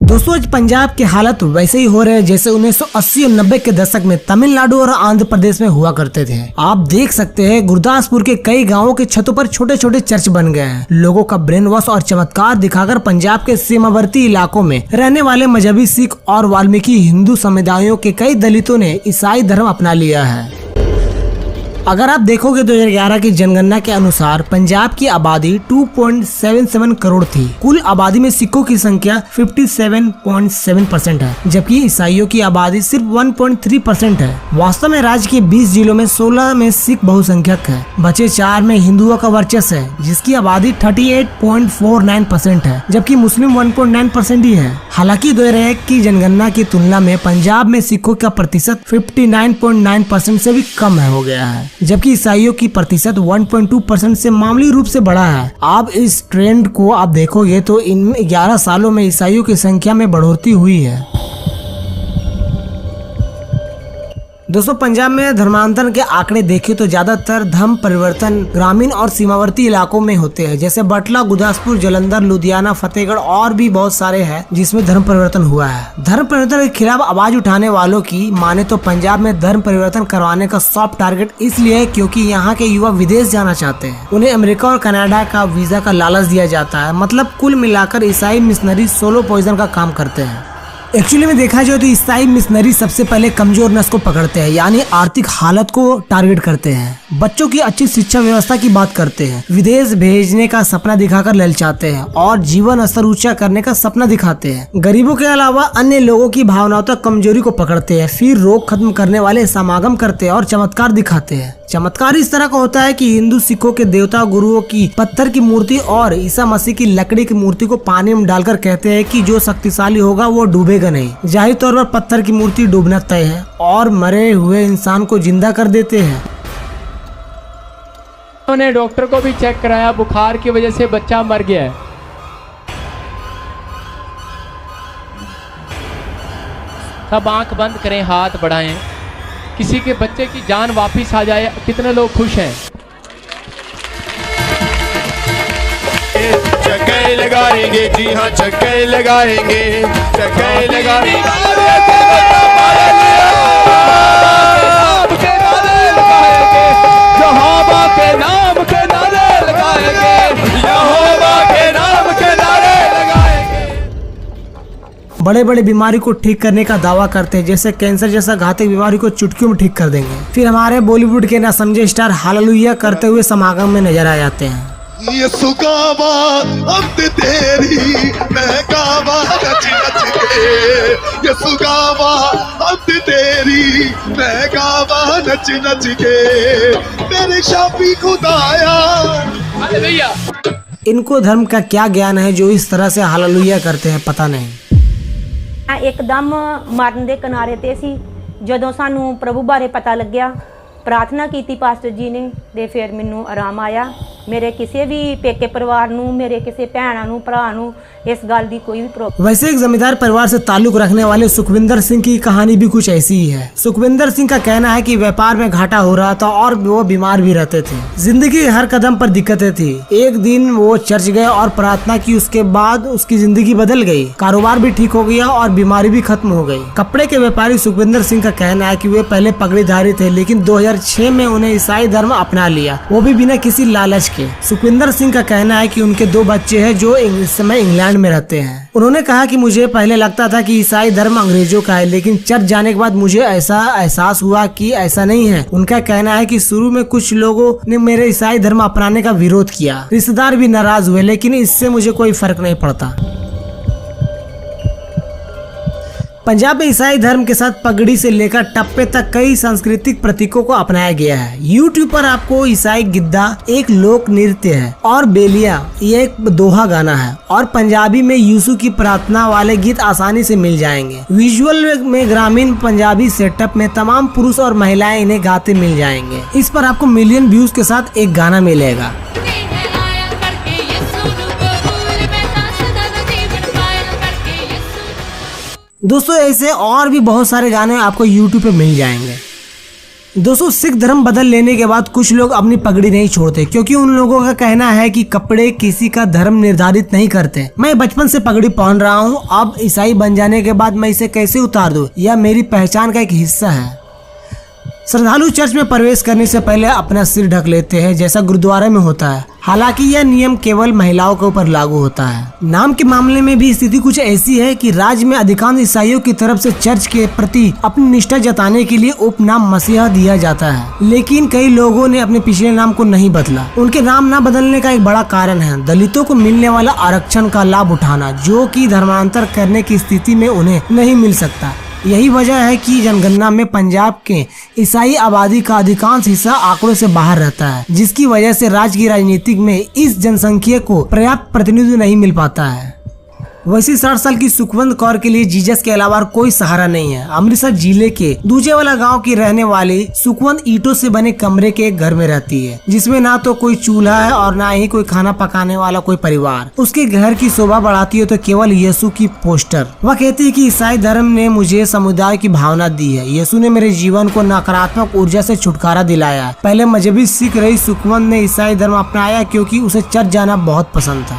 दोस्तों आज पंजाब के हालत वैसे ही हो रहे हैं जैसे 1980 और 90 के दशक में तमिलनाडु और आंध्र प्रदेश में हुआ करते थे। आप देख सकते हैं गुरदासपुर के कई गांवों के छतों पर छोटे छोटे चर्च बन गए हैं। लोगों का ब्रेन वॉश और चमत्कार दिखाकर पंजाब के सीमावर्ती इलाकों में रहने वाले मजहबी सिख और वाल्मीकि हिंदू समुदायों के कई दलितों ने ईसाई धर्म अपना लिया है। अगर आप देखोगे 2011 की जनगणना के अनुसार पंजाब की आबादी 2.77 करोड़ थी। कुल आबादी में सिखों की संख्या 57.7% है, जबकि ईसाइयों की आबादी सिर्फ 1.3% है। वास्तव में राज्य के 20 जिलों में 16 में सिख बहुसंख्यक है, बचे 4 में हिंदुओं का वर्चस्व है जिसकी आबादी 38.49% है, जबकि मुस्लिम 1.9% ही है। हालांकि 2001 की जनगणना की तुलना में पंजाब में सिखों का प्रतिशत 59.9% से भी कम हो गया है, जबकि ईसाइयों की प्रतिशत 1.2% से मामूली रूप से बढ़ा है। आप इस ट्रेंड को आप देखोगे तो इन 11 सालों में ईसाइयों की संख्या में बढ़ोतरी हुई है। दोस्तों पंजाब में धर्मांतरण के आंकड़े देखें तो ज्यादातर धर्म परिवर्तन ग्रामीण और सीमावर्ती इलाकों में होते हैं, जैसे बटला, गुरदासपुर, जालंधर, लुधियाना, फतेहगढ़ और भी बहुत सारे हैं जिसमें धर्म परिवर्तन हुआ है। धर्म परिवर्तन के खिलाफ आवाज उठाने वालों की माने तो पंजाब में धर्म परिवर्तन करवाने का सॉफ्ट टारगेट इसलिए है क्योंकि यहाँ के युवा विदेश जाना चाहते हैं। उन्हें अमेरिका और कनाडा का वीजा का लालच दिया जाता है। मतलब कुल मिलाकर ईसाई मिशनरी सोलो पॉइजन का काम करते हैं। एक्चुअली में देखा जाए तो ईसाई मिशनरी सबसे पहले कमजोर नस्ल को पकड़ते हैं, यानी आर्थिक हालत को टारगेट करते हैं। बच्चों की अच्छी शिक्षा व्यवस्था की बात करते हैं, विदेश भेजने का सपना दिखाकर ललचाते हैं और जीवन स्तर ऊंचा करने का सपना दिखाते हैं। गरीबों के अलावा अन्य लोगों की भावनाओं तक कमजोरी को पकड़ते हैं, फिर रोग खत्म करने वाले समागम करते हैं और चमत्कार दिखाते हैं। चमत्कार इस तरह का होता है कि हिंदू सिखों के देवता गुरुओं की पत्थर की मूर्ति और ईसा मसीह की लकड़ी की मूर्ति को पानी में डालकर कहते हैं कि जो शक्तिशाली होगा वो डूबेगा नहीं। जाहिर तौर पर पत्थर की मूर्ति डूबना तय है और मरे हुए इंसान को जिंदा कर देते हैं। उन्होंने डॉक्टर को भी चेक कराया, बुखार की वजह से बच्चा मर गया है। सब आंख बंद करें, हाथ बढ़ाएं, किसी के बच्चे की जान वापिस आ जाए। कितने लोग खुश हैं? चक्के लगाएंगे, जी हाँ चक्के लगाएंगे, चक्के लगाएंगे, यहोवा के नाम के नारे लगाएंगे, यहोवा के नाम के नारे लगाएंगे। बड़े बड़े बीमारी को ठीक करने का दावा करते हैं, जैसे कैंसर जैसा घातक बीमारी को चुटकियों में ठीक कर देंगे। फिर हमारे बॉलीवुड के ना समझे स्टार हालेलुया करते हुए समागम में नजर आ जाते हैं। यीशु गावा अब्द तेरी, मैं गावा नच नच के, यीशु गावा अब्द तेरी, मैं गावा नच नच के, मेरे शाफी खुदाया। हालेलुया। इनको धर्म का क्या ज्ञान है जो इस तरह से हालेलुया करते हैं, पता नहीं। एकदम मਰਨ ਦੇ किनारे ਤੇ ਸੀ ਜਦੋਂ ਸਾਨੂੰ ਪ੍ਰਭੂ ਬਾਰੇ ਪਤਾ ਲੱਗਿਆ। प्रार्थना की पास्टर जी ने ते फिर मैनू आराम आया। मेरे किसी भी पेके परिवार नू, मेरे किसी भैणा नू, भरा नू इस गल की कोई भी प्रॉब्लम। वैसे एक जमींदार परिवार से ताल्लुक रखने वाले सुखविंदर सिंह की कहानी भी कुछ ऐसी ही है। सुखविंदर सिंह का कहना है कि व्यापार में घाटा हो रहा था और वो बीमार भी रहते थे। जिंदगी हर कदम पर दिक्कतें थी। एक दिन वो चर्च गए और प्रार्थना की, उसके बाद उसकी जिंदगी बदल गई। कारोबार भी ठीक हो गया और बीमारी भी खत्म हो गई। कपड़े के व्यापारी सुखविंदर सिंह का कहना है कि वे पहले पगड़ीधारी थे, लेकिन 2006 में उन्हें ईसाई धर्म अपना लिया, वो भी बिना किसी लालच के। सुखविंदर सिंह का कहना है कि उनके 2 बच्चे हैं जो इस समय इंग्लैंड में रहते हैं। उन्होंने कहा कि मुझे पहले लगता था कि ईसाई धर्म अंग्रेजों का है, लेकिन चर्च जाने के बाद मुझे ऐसा एहसास हुआ कि ऐसा नहीं है। उनका कहना है कि शुरू में कुछ लोगों ने मेरे ईसाई धर्म अपनाने का विरोध किया, रिश्तेदार भी नाराज हुए, लेकिन इससे मुझे कोई फर्क नहीं पड़ता। पंजाब में ईसाई धर्म के साथ पगड़ी से लेकर टप्पे तक कई सांस्कृतिक प्रतीकों को अपनाया गया है। YouTube पर आपको ईसाई गिद्दा एक लोक नृत्य है और बेलिया ये एक दोहा गाना है, और पंजाबी में यीशु की प्रार्थना वाले गीत आसानी से मिल जाएंगे। विजुअल में ग्रामीण पंजाबी सेटअप में तमाम पुरुष और महिलाएं इन्हें गाते मिल जाएंगे। इस पर आपको मिलियन व्यूज के साथ एक गाना मिलेगा। दोस्तों ऐसे और भी बहुत सारे गाने आपको YouTube पे मिल जाएंगे। दोस्तों सिख धर्म बदल लेने के बाद कुछ लोग अपनी पगड़ी नहीं छोड़ते, क्योंकि उन लोगों का कहना है कि कपड़े किसी का धर्म निर्धारित नहीं करते। मैं बचपन से पगड़ी पहन रहा हूँ, अब ईसाई बन जाने के बाद मैं इसे कैसे उतार दूं? यह मेरी पहचान का एक हिस्सा है। श्रद्धालु चर्च में प्रवेश करने से पहले अपना सिर ढक लेते हैं, जैसा गुरुद्वारा में होता है। हालांकि यह नियम केवल महिलाओं के ऊपर लागू होता है। नाम के मामले में भी स्थिति कुछ ऐसी है कि राज्य में अधिकांश ईसाइयों की तरफ से चर्च के प्रति अपनी निष्ठा जताने के लिए उपनाम मसीहा दिया जाता है, लेकिन कई लोगों ने अपने पिछले नाम को नहीं बदला। उनके नाम न बदलने का एक बड़ा कारण है दलितों को मिलने वाला आरक्षण का लाभ उठाना, जो कि धर्मांतर करने की स्थिति में उन्हें नहीं मिल सकता। यही वजह है कि जनगणना में पंजाब के ईसाई आबादी का अधिकांश हिस्सा आंकड़ों से बाहर रहता है, जिसकी वजह से राज्य की राजनीति में इस जनसंख्या को पर्याप्त प्रतिनिधित्व नहीं मिल पाता है। वैसे 60 साल की सुखवंत कौर के लिए जीसस के अलावा कोई सहारा नहीं है। अमृतसर जिले के दूजेवाला गांव की रहने वाली सुखवंत ईंटों से बने कमरे के एक घर में रहती है, जिसमें ना तो कोई चूल्हा है और ना ही कोई खाना पकाने वाला कोई परिवार। उसके घर की शोभा बढ़ाती है तो केवल यीशु की पोस्टर। वह कहती है कि ईसाई धर्म ने मुझे समुदाय की भावना दी है। यीशु ने मेरे जीवन को नकारात्मक ऊर्जा से छुटकारा दिलाया। पहले मजहबी सिख रही सुखवंत ने ईसाई धर्म अपनाया क्योंकि उसे चर्च जाना बहुत पसंद था।